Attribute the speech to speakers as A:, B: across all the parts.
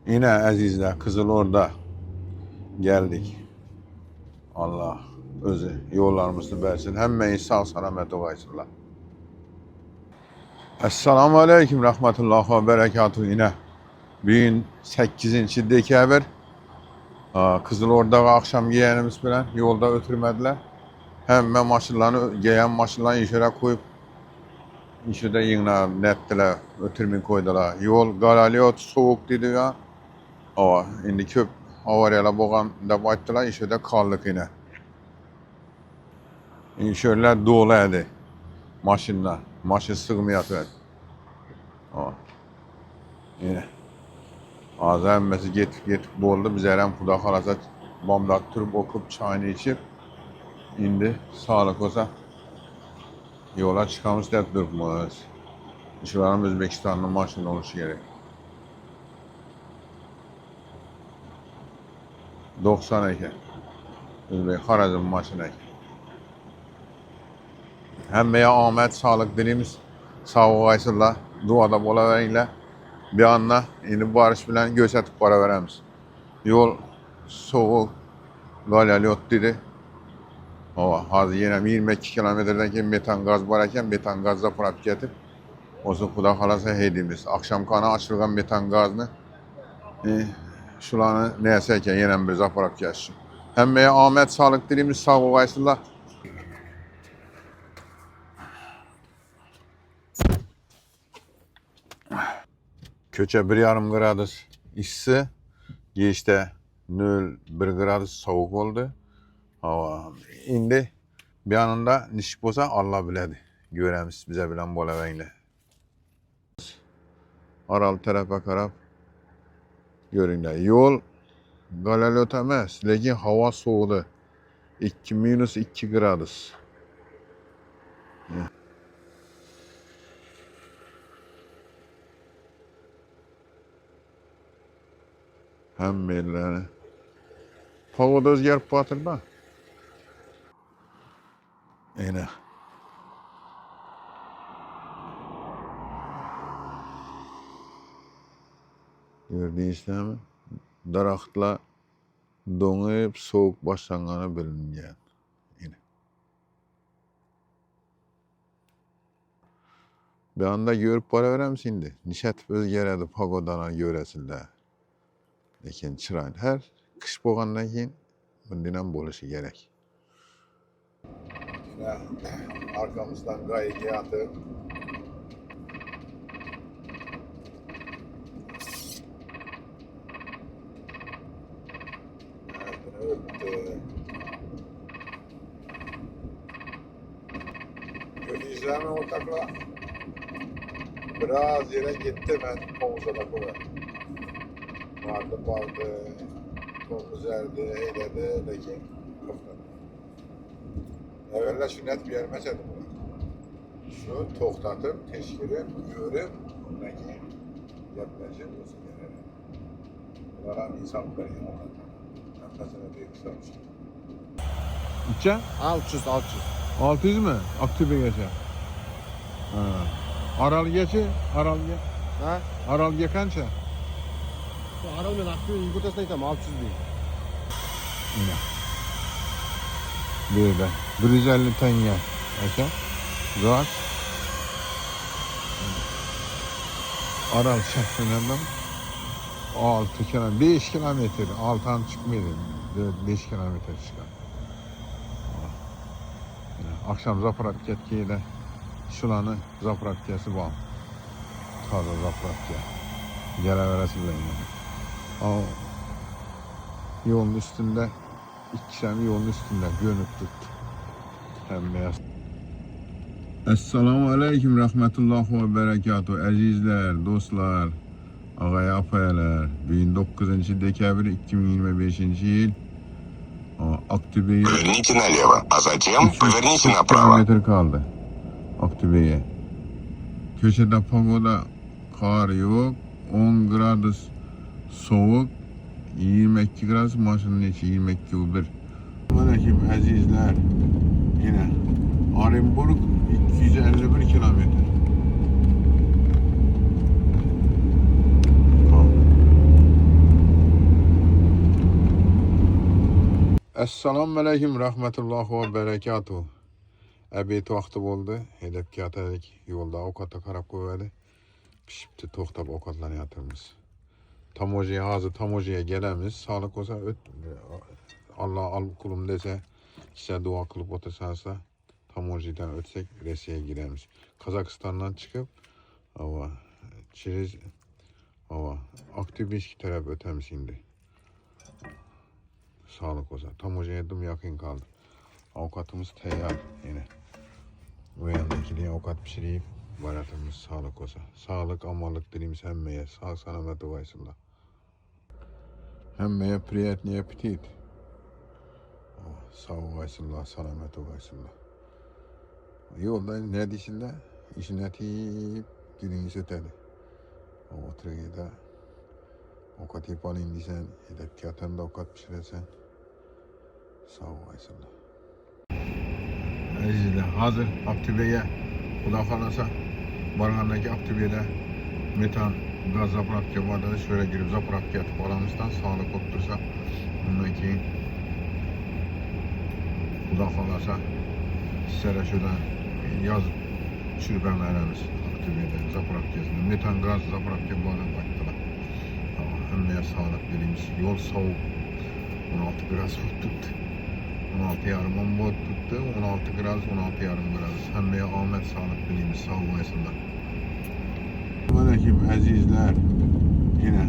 A: Yine azizler Kızılorda geldik. Allah özü yollarımızı versin. Hemmeyi sağ selamet olayısınlar. Esselamu Aleyküm Rahmetullahi ve Berekatuhu yine. Bugün 8. dekabr. Kızılordaga akşam giyenimiz bilen yolda ötürmediler. Hem maşınlarını giyen maşınlarını işe koyup işe de yine nettiler, ötürmeyi koydular. Yol garaliyot soğuk dedi ya. Ava, indi köp avariyalar boğan da bayttılar, işe de kaldık yine. İnşörler dolu edi. Maşınlar. Maşın sığmayatı. Yine. Az emmesi getip boldu. Biz eren puda kalasa bomdak turup okup çayını içip indi sağlık olsa yola çıkamış dep durmuş. Şuranın Özbekistan'ın maşın oluşu gerek. 92. Özbek Harazm maşını. Hemmeye Ahmet sağlık dilimiz sağ olasınlar. Duada bola verinler. Bir anla indi barış bilen gözetip para veremiz. Yol soğuk, galyaliyot dedi. Hazır yine 22 kilometreden ki metan gaz varken metan gazda pırap getip olsun kuda kalasa hedimiz. Akşam kana açılgan metan gazını şulanı neyse ki yine bir zaparak geçsin. Hemmeye Ahmet sağlık dilimiz sağ olasınlar. Köçe 1,5 gradus ısı, geçte 0,1 gradus soğuk oldu. İndi bir anında nişip olsa Allah biledi. Göremiz bize bilen boleveyle. Aral tarafa karab görünler. Yol galalot emas, lekin hava soğudu. -2 gradus. Hem belirli. Hava da özgerip batır da. Yine. Gördüğünüzde mi? Daraxtla doňup soğuk başlanğany bilinýär. Yine. Bir anda görüp bara berem şimdi. Nişet özgeredi pagodana göresilde. Lekin çıraýly. Her kış bolgandan keyin bundan boluşy gerek. Arkamızdan gayet yağdı. Gözleme ortakla biraz yere gitti ben Kovuza'da koyar. Vardı, Kovuz erdi, eyledi, lekin kıptı. Evvela şu net bir yer mesela bunu. Şu toxtatıp, teşkilip, görüp, ondan ki yapmayacak olsun yani. Bunlara insan veriyor ondan. Nefesine bir kısalmış. İçe?
B: 600.
A: 600 mü? Aktife geçe. Aral geçe, Aral ge.
B: Ha?
A: Aral ge kança?
B: Aral men aktife yugutasına aytam 600 değil.
A: Yine. Böyle. 150 tenge. Aka. Gaz. Aral şahsınlardan 6 kilometre, 5 kilometre, 6'dan çıkmaydı. 5 kilometre çıkar. Akşam zapravketkiyle şulanı zapravkesi var. Taze zapravke. Geleveresi bile yani. Yolun üstünde, iki tane yolun üstünde görünüp tuttu. Hem beyaz. Esselamu Aleyküm Rahmetullahi ve Berekatuhu. Azizler, dostlar, ağaya apayalar. Bugün 9. dekabr 2025 yıl. Aktibe'ye
C: Поверните налево, а затем поверните направо.
A: kilometre kaldı. Aktibe'ye. Köşede pagoda kar yok. 10 gradus soğuk. 22 gradus maşının içi 22,1. Aleyküm azizler. Yine Orenburg 251 kilometre. Assalamu alaikum rahmetullah ve berekatuhu. Ebeyt vakti oldu. Hedef kağıtadık. Yolda avukata karab koydu. Pişipti toxtab avukatlanıyatırmız. Tamojiye hazır tamojiye gelemiz. Sağlık olsa Allah al kulum dese size dua kılıp otursansa tamojiden ötsek Rusya'ya giremiz. Kazakistan'dan çıkıp ama через Aktivist taraf ötemiz şimdi. Sağlık olsa. Tamojiye yedim yakın kaldı. Avukatımız teyyar yine. O yandaki avukat pişireyim. Varatımız sağlık olsa. Sağlık, amallık dilimiz hemmeye. Sağ selamet ovaysınlar. Hemmeye приятный аппетит. Sağ ovaysınlar, selamet ovaysınlar. Yolda ne dişinde? İşine tiyip dilinizi ötedi. Oturuyda avukat yapalım diysen, hedef kağıtında avukat pişiresen. Sağ ovaysınlar. Azizler hazır Aktibe'ye Kuda kalasa Bargandaki Aktibe'de metan gaz zapravka vardı. Şöyle girip zapravka atıp alamızdan sağlık otursa bundan keyin Kuda kalasa sizlere şuradan yazıp düşürüp veririz Aktibe'de zapravkasını. Metan gaz zapravka vardı baktılar. Hemmeye sağlık dilimiz. Yol soğuk. 16 biraz tuttu. 16 yarım 10 bot tuttu. 16 graz 16 yarım graz. Hemmeye ahmet sağlık dilimiz. Sağ olasınlar. Aleyküm azizler. Yine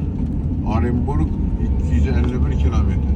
A: Orenburg 251 kilometre.